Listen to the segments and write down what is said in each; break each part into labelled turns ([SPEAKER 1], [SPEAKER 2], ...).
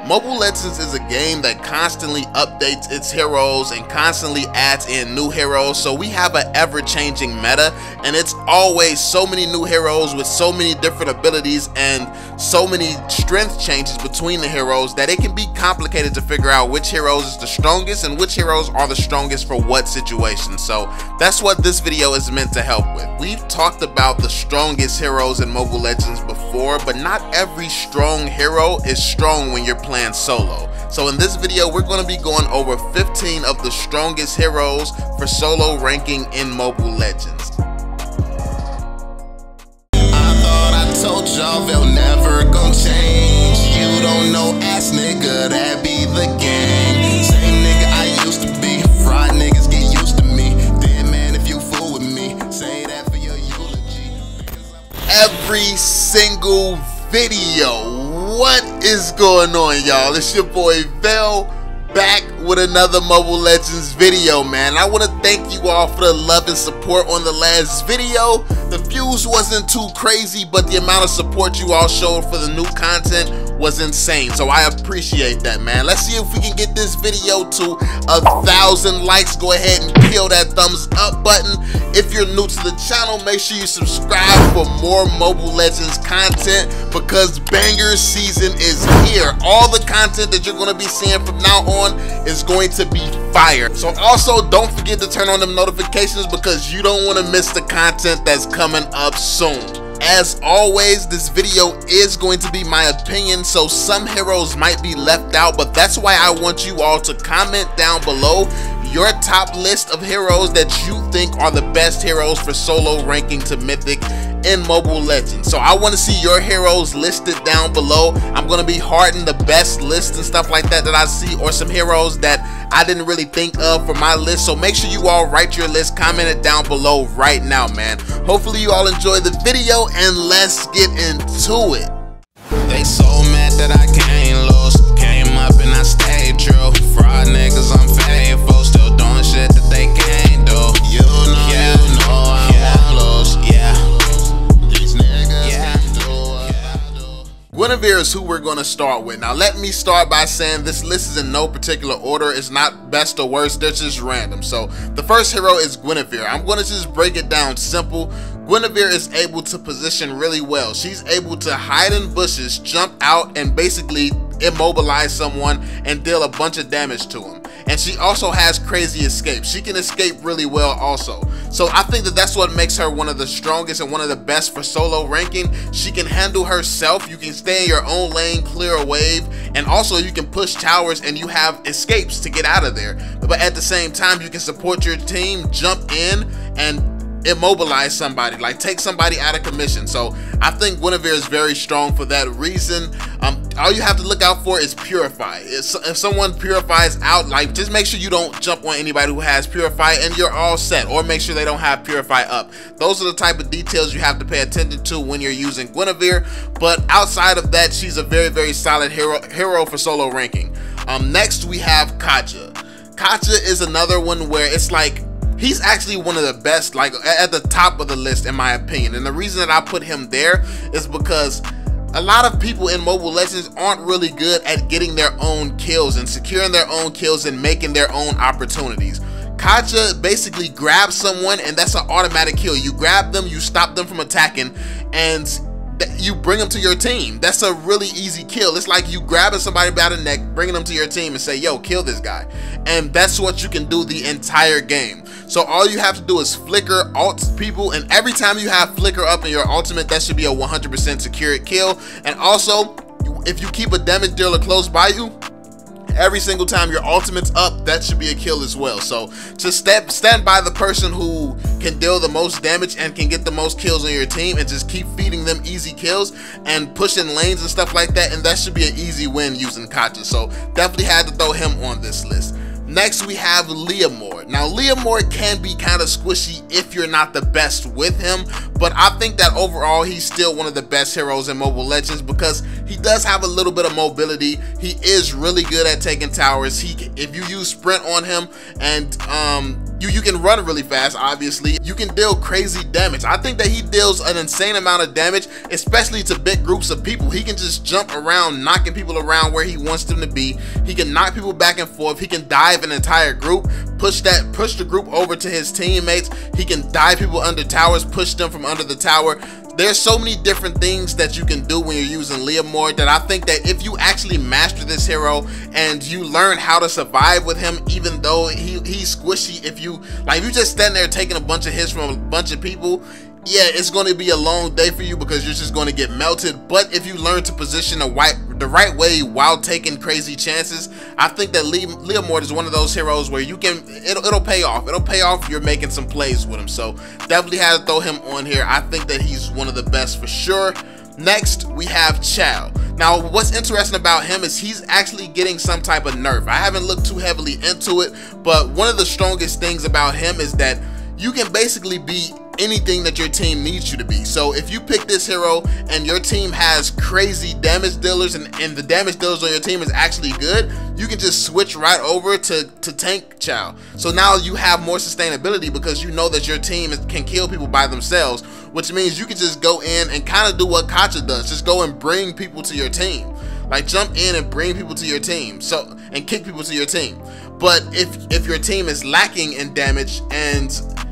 [SPEAKER 1] Mobile Legends is a game that constantly updates its heroes and constantly adds in new heroes, so we have an ever-changing meta, and it's always so many new heroes with so many different abilities and so many strength changes between the heroes that it can be complicated to figure out which heroes is the strongest and which heroes are the strongest for what situation. So that's what this video is meant to help with. We've talked about the strongest heroes in Mobile Legends before, but not every strong hero is strong when you're playing solo. So in this video, we're going to be going over 15 of the strongest heroes for solo ranking in Mobile Legends.
[SPEAKER 2] I thought I told y'all they'll never gon' change. You don't know, ass nigga, that be the gang. Same nigga I used to be. Fried niggas get used to me. Dead man, if you fool with me, say that for your eulogy.
[SPEAKER 1] Every single video. What is going on, y'all? It's your boy VeLL back with another Mobile Legends video, man. I want to thank you all for the love and support on the last video. The views wasn't too crazy, but the amount of support you all showed for the new content was insane, so I appreciate that, man. Let's see if we can get this video to 1,000 likes. Go ahead and kill that thumbs up button. If you're new to the channel, make sure you subscribe for more Mobile Legends content, because banger season is here. All the content that you're going to be seeing from now on is going to be fire. So also don't forget to turn on them notifications, because you don't want to miss the content that's coming up soon. As always, this video is going to be my opinion, so some heroes might be left out, but that's why I want you all to comment down below your top list of heroes that you think are the best heroes for solo ranking to mythic in Mobile Legends. So I want to see your heroes listed down below. I'm going to be harding the best list and stuff like that I see, or some heroes that I didn't really think of for my list. So make sure you all write your list, comment it down below right now, man. Hopefully you all enjoy the video, and let's get into it.
[SPEAKER 2] They so mad that I can't lose. Came up and I stayed true. Fraud niggas unfaithful, still doing shit that they can't do. You know I won't lose. Yeah. These niggas can't do what I do.
[SPEAKER 1] Guinevere is who we're going to start with. Now let me start by saying this list is in no particular order. It's not best or worst, they're just random. So the first hero is Guinevere. I'm going to just break it down simple. Guinevere is able to position really well. She's able to hide in bushes, jump out, and basically immobilize someone and deal a bunch of damage to him. And she also has crazy escape. She can escape really well also. So I think that that's what makes her one of the strongest and one of the best for solo ranking. She can handle herself. You can stay in your own lane, clear a wave, and also you can push towers and you have escapes to get out of there. But at the same time, you can support your team, jump in, and immobilize somebody, like take somebody out of commission. So I think Guinevere is very strong for that reason. All you have to look out for is Purify. If someone purifies out, like, just make sure you don't jump on anybody who has Purify and you're all set, or make sure they don't have Purify up. Those are the type of details you have to pay attention to when you're using Guinevere. But outside of that, she's a very solid hero for solo ranking. Next we have Kaja. Kaja is another one where it's like, he's actually one of the best, like at the top of the list in my opinion. And the reason that I put him there is because a lot of people in Mobile Legends aren't really good at getting their own kills and securing their own kills and making their own opportunities. Kaja basically grabs someone and that's an automatic kill. You grab them, you stop them from attacking, and you bring them to your team. That's a really easy kill. It's like you grabbing somebody by the neck, bringing them to your team and say, yo, kill this guy. And that's what you can do the entire game. So all you have to do is flicker, ult people, and every time you have flicker up in your ultimate, that should be a 100% secured kill. And also, if you keep a damage dealer close by you, every single time your ultimate's up, that should be a kill as well. So just stand by the person who can deal the most damage and can get the most kills on your team, and just keep feeding them easy kills and pushing lanes and stuff like that, and that should be an easy win using Kaja. So definitely had to throw him on this list. Next we have LEOMORD. Now LEOMORD can be kind of squishy if you're not the best with him, but I think that overall he's still one of the best heroes in Mobile Legends, because he does have a little bit of mobility. He is really good at taking towers. If you use sprint on him and You can run really fast, obviously. You can deal crazy damage. I think that he deals an insane amount of damage, especially to big groups of people. He can just jump around, knocking people around where he wants them to be. He can knock people back and forth. He can dive an entire group, push the group over to his teammates. He can dive people under towers, push them from under the tower. There's so many different things that you can do when you're using LEOMORD that I think that if you actually master this hero and you learn how to survive with him, even though he's squishy, if you just stand there taking a bunch of hits from a bunch of people, yeah, it's going to be a long day for you because you're just going to get melted. But if you learn to position the right way while taking crazy chances, I think that LEOMORD is one of those heroes where you can, it'll pay off. It'll pay off if you're making some plays with him. So definitely had to throw him on here. I think that he's one of the best for sure. Next, we have Chow. Now, what's interesting about him is he's actually getting some type of nerf. I haven't looked too heavily into it, but one of the strongest things about him is that you can basically be anything that your team needs you to be. So if you pick this hero and your team has crazy damage dealers and the damage dealers on your team is actually good, you can just switch right over to tank Chow. So now you have more sustainability because you know that your team can kill people by themselves, which means you can just go in and kind of do what Kacha does. Just go and bring people to your team. Like jump in and bring people to your team, and kick people to your team. But if your team is lacking in damage and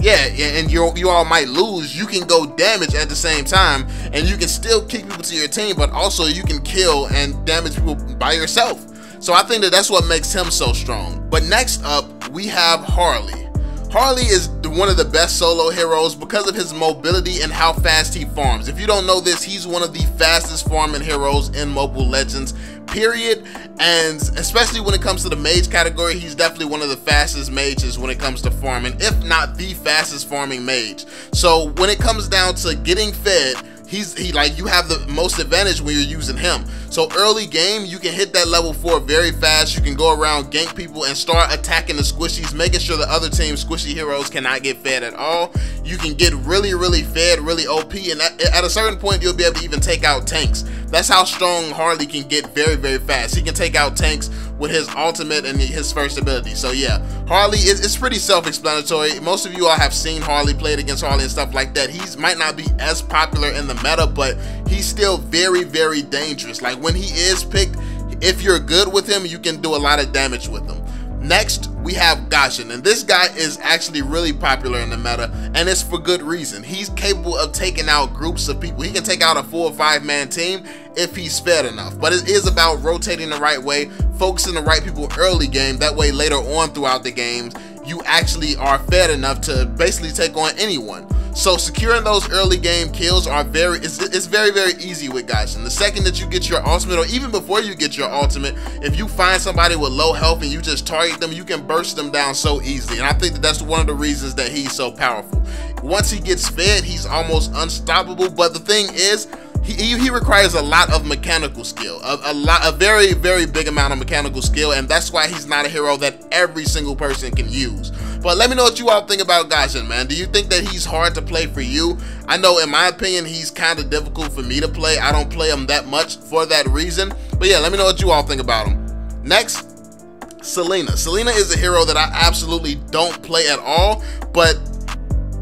[SPEAKER 1] you all might lose, you can go damage at the same time and you can still kick people to your team, but also you can kill and damage people by yourself. So I think that that's what makes him so strong. But next up, we have Harley. Harley is one of the best solo heroes because of his mobility and how fast he farms. If you don't know this, he's one of the fastest farming heroes in Mobile Legends, period. And especially when it comes to the mage category, he's definitely one of the fastest mages when it comes to farming, if not the fastest farming mage. So when it comes down to getting fed, you have the most advantage when you're using him. So early game, you can hit that level 4 very fast. You can go around, gank people, and start attacking the squishies, making sure the other team's squishy heroes cannot get fed at all. You can get really fed, really OP, and at a certain point, you'll be able to even take out tanks. That's how strong Harley can get very fast. He can take out tanks with his ultimate and his first ability. So yeah, Harley is pretty self-explanatory. Most of you all have seen Harley, played against Harley and stuff like that. He might not be as popular in the meta, but he's still very dangerous. Like when he is picked, if you're good with him, you can do a lot of damage with him. Next, we have Gashin, and this guy is actually really popular in the meta, and it's for good reason. He's capable of taking out groups of people. He can take out a 4 or 5 man team if he's fed enough, but it is about rotating the right way, focusing the right people early game. That way later on throughout the games, you actually are fed enough to basically take on anyone. So securing those early game kills are very easy with Gashin. The second that you get your ultimate, or even before you get your ultimate, if you find somebody with low health and you just target them, you can burst them down so easily. And I think that that's one of the reasons that he's so powerful. Once he gets fed, he's almost unstoppable. But the thing is, he requires a lot of mechanical skill, a very big amount of mechanical skill, and that's why he's not a hero that every single person can use. But let me know what you all think about Gashin, man. Do you think that he's hard to play for you? I know in my opinion, he's kind of difficult for me to play. I don't play him that much for that reason. But yeah, let me know what you all think about him. Next, Selena. Selena is a hero that I absolutely don't play at all, but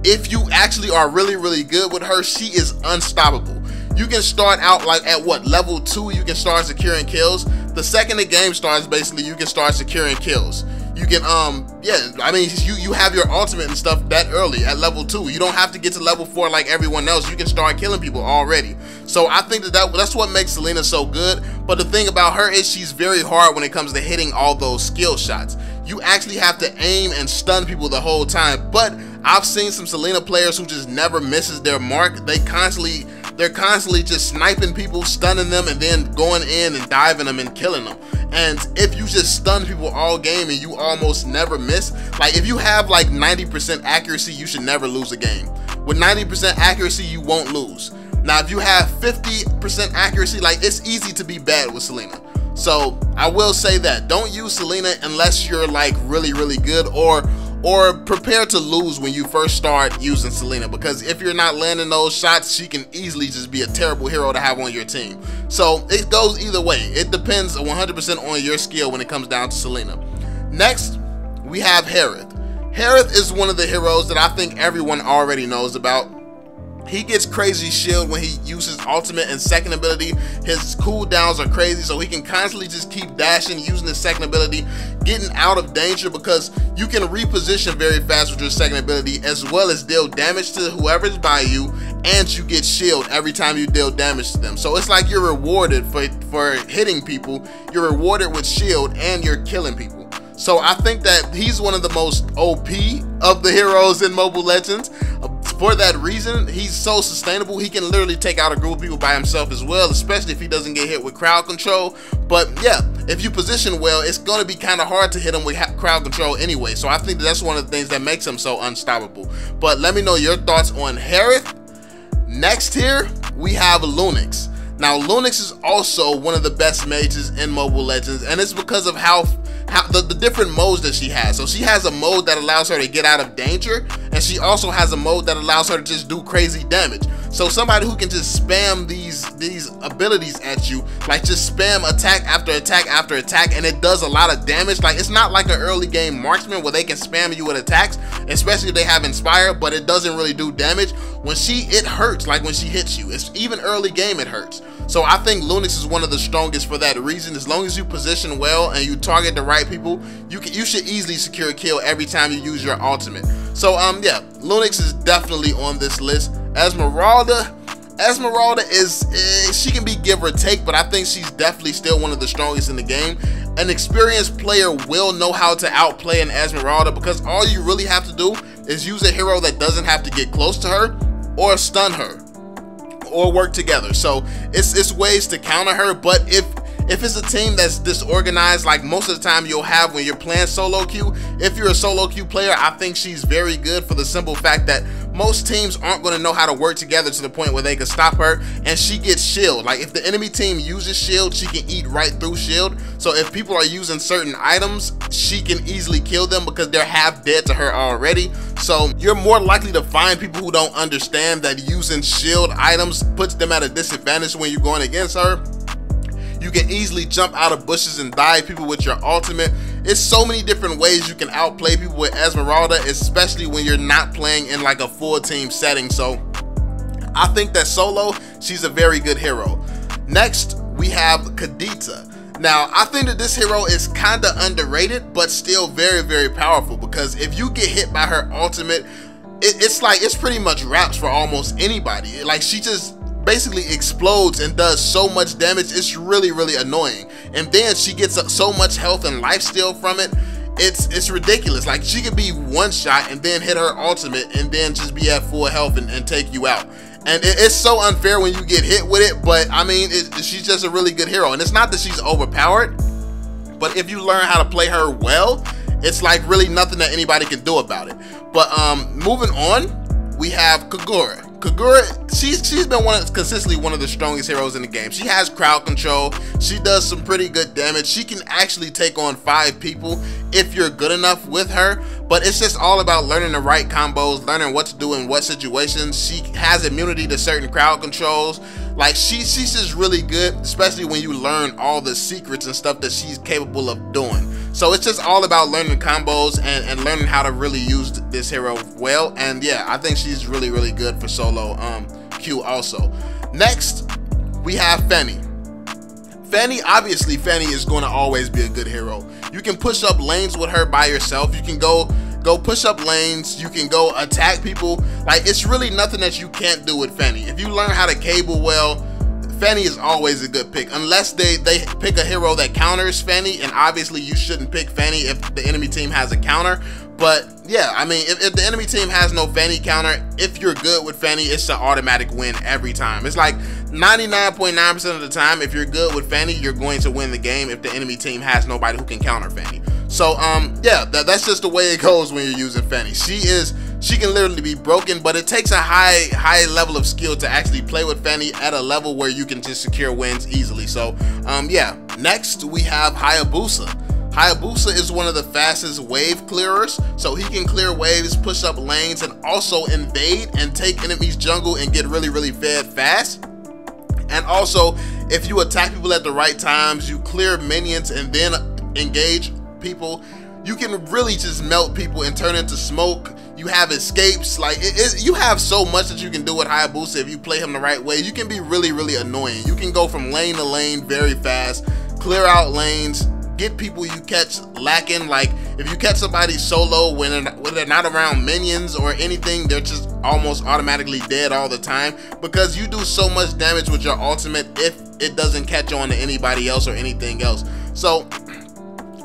[SPEAKER 1] if you actually are really good with her, she is unstoppable. You can start out like at what, level 2, you can start securing kills. The second the game starts, basically, you can start securing kills. You can, yeah, I mean, you have your ultimate and stuff that early at level 2. You don't have to get to level 4 like everyone else. You can start killing people already. So I think that's what makes Selena so good. But the thing about her is she's very hard when it comes to hitting all those skill shots. You actually have to aim and stun people the whole time. But I've seen some Selena players who just never misses their mark. They're constantly just sniping people, stunning them, and then going in and diving them and killing them. And if you just stun people all game and you almost never miss, like if you have like 90% accuracy, you should never lose a game. With 90% accuracy, you won't lose. Now, if you have 50% accuracy, like it's easy to be bad with Selena. So I will say that don't use Selena unless you're like really good, or prepare to lose when you first start using Selena, because if you're not landing those shots, she can easily just be a terrible hero to have on your team. So it goes either way. It depends 100% on your skill when it comes down to Selena. Next, we have Harith. Harith is one of the heroes that I think everyone already knows about. He gets crazy shield when he uses ultimate and second ability. His cooldowns are crazy, so he can constantly just keep dashing, using his second ability, getting out of danger because you can reposition very fast with your second ability, as well as deal damage to whoever's by you, and you get shield every time you deal damage to them. So it's like you're rewarded for hitting people, you're rewarded with shield, and you're killing people. So I think that he's one of the most OP of the heroes in Mobile Legends. For that reason, he's so sustainable. He can literally take out a group of people by himself as well, especially if he doesn't get hit with crowd control. But yeah, if you position well, it's going to be kind of hard to hit him with crowd control anyway. So I think that's one of the things that makes him so unstoppable. But let me know your thoughts on Harith. Next here, we have LUNOX. Now, LUNOX is also one of the best mages in Mobile Legends, and it's because of how the different modes that she has. So she has a mode that allows her to get out of danger, and she also has a mode that allows her to just do crazy damage. So somebody who can just spam these abilities at you, like just spam attack after attack after attack, and it does a lot of damage. Like, it's not like an early game marksman where they can spam you with attacks, especially if they have Inspire, but it doesn't really do damage. When it hurts, like when she hits you. It's even early game it hurts. So I think LUNOX is one of the strongest for that reason. As long as you position well and you target the right people, you should easily secure a kill every time you use your ultimate. So yeah, LUNOX is definitely on this list. Esmeralda is she can be give or take, but I think she's definitely still one of the strongest in the game. An experienced player will know how to outplay an Esmeralda, because all you really have to do is use a hero that doesn't have to get close to her or stun her or work together. So it's ways to counter her. But if it's a team that's disorganized, like most of the time you'll have when you're playing solo queue, if you're a solo queue player, I think she's very good for the simple fact that most teams aren't going to know how to work together to the point where they can stop her, and she gets shield. Like, if the enemy team uses shield, she can eat right through shield. So if people are using certain items, she can easily kill them because they're half dead to her already. So you're more likely to find people who don't understand that using shield items puts them at a disadvantage when you're going against her. You can easily jump out of bushes and dive people with your ultimate. It's so many different ways you can outplay people with Esmeralda, especially when you're not playing in like a full team setting. So I think that solo, she's a very good hero. Next, we have KADITA. Now, I think that this hero is kind of underrated, but still very, very powerful, because if you get hit by her ultimate, it's pretty much wraps for almost anybody. Like, she just basically explodes and does so much damage. It's really, really annoying. And then she gets so much health and life steal from it. It's ridiculous. Like, she could be one shot and then hit her ultimate and then just be at full health and take you out. And it's so unfair when you get hit with it, but I mean, she's just a really good hero. And it's not that she's overpowered, but if you learn how to play her well, it's like really nothing that anybody can do about it. But moving on, we have KAGURA. KAGURA, she's been consistently one of the strongest heroes in the game. She has crowd control. She does some pretty good damage. She can actually take on 5 people if you're good enough with her. But it's just all about learning the right combos, learning what to do in what situations. She has immunity to certain crowd controls. Like, she's just really good, especially when you learn all the secrets and stuff that she's capable of doing. So it's just all about learning combos and learning how to really use this hero well. And yeah, I think she's really, really good for solo queue also. Next, we have Fanny. Obviously Fanny is going to always be a good hero. You can push up lanes with her by yourself. You can go push up lanes. You can go attack people. Like, it's really nothing that you can't do with Fanny. If you learn how to cable well, Fanny is always a good pick, unless they pick a hero that counters Fanny, and obviously you shouldn't pick Fanny if the enemy team has a counter. But yeah, I mean, if the enemy team has no Fanny counter, if you're good with Fanny, it's an automatic win every time. It's like 99.9% of the time, if you're good with Fanny, you're going to win the game if the enemy team has nobody who can counter Fanny. So yeah, that's just the way it goes when you're using Fanny. She can literally be broken, but it takes a high level of skill to actually play with Fanny at a level where you can just secure wins easily. So yeah, next we have Hayabusa. Hayabusa is one of the fastest wave clearers, so he can clear waves, push up lanes, and also invade and take enemies jungle and get really, really fed fast. And also, if you attack people at the right times, you clear minions and then engage people, you can really just melt people and turn into smoke. You have escapes, like you have so much that you can do with Hayabusa if you play him the right way. You can be really, really annoying. You can go from lane to lane very fast, clear out lanes, get people you catch lacking. Like if you catch somebody solo when they're not around minions or anything, they're just almost automatically dead all the time because you do so much damage with your ultimate if it doesn't catch on to anybody else or anything else. So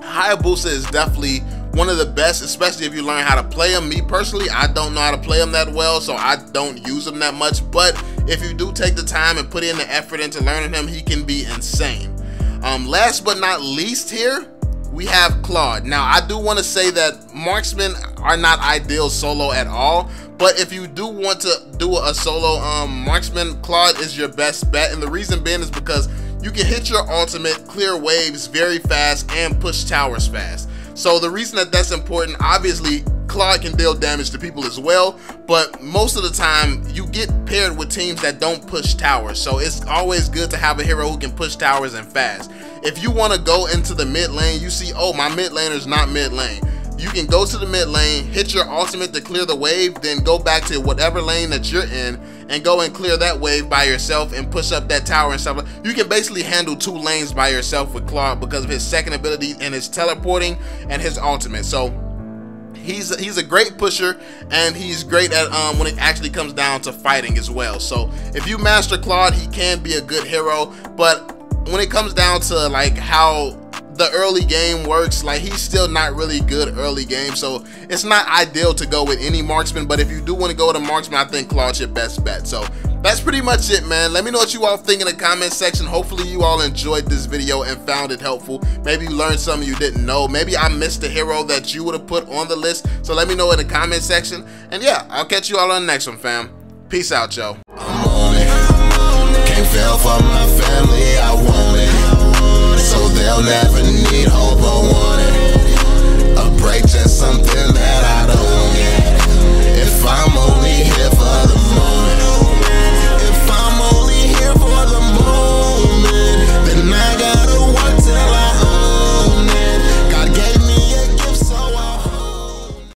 [SPEAKER 1] Hayabusa is definitely one of the best, especially if you learn how to play him. Me personally, I don't know how to play him that well, so I don't use him that much, but if you do take the time and put in the effort into learning him, he can be insane. Last but not least here, we have Claude. Now, I do want to say that marksmen are not ideal solo at all, but if you do want to do a solo marksman, Claude is your best bet, and the reason being is because you can hit your ultimate, clear waves very fast, and push towers fast. So the reason that that's important, obviously Claude can deal damage to people as well, but most of the time you get paired with teams that don't push towers, so it's always good to have a hero who can push towers and fast. If you want to go into the mid lane, you see, oh, my mid laner's not mid lane, you can go to the mid lane, hit your ultimate to clear the wave, then go back to whatever lane that you're in and go and clear that wave by yourself and push up that tower and stuff. You can basically handle 2 lanes by yourself with Claude because of his second ability and his teleporting and his ultimate. So he's a great pusher, and he's great at when it actually comes down to fighting as well. So if you master Claude, he can be a good hero, but when it comes down to like how the early game works, like he's still not really good early game, so it's not ideal to go with any marksman. But if you do want to go with a marksman, I think Claude's your best bet. So that's pretty much it, man. Let me know what you all think in the comment section. Hopefully you all enjoyed this video and found it helpful. Maybe you learned something you didn't know. Maybe I missed a hero that you would have put on the list, so let me know in the comment section. And yeah, I'll catch you all on the next one, fam. Peace out, yo.
[SPEAKER 2] I'm on it. Can't fail for my family, I want it. So they'll never need hope.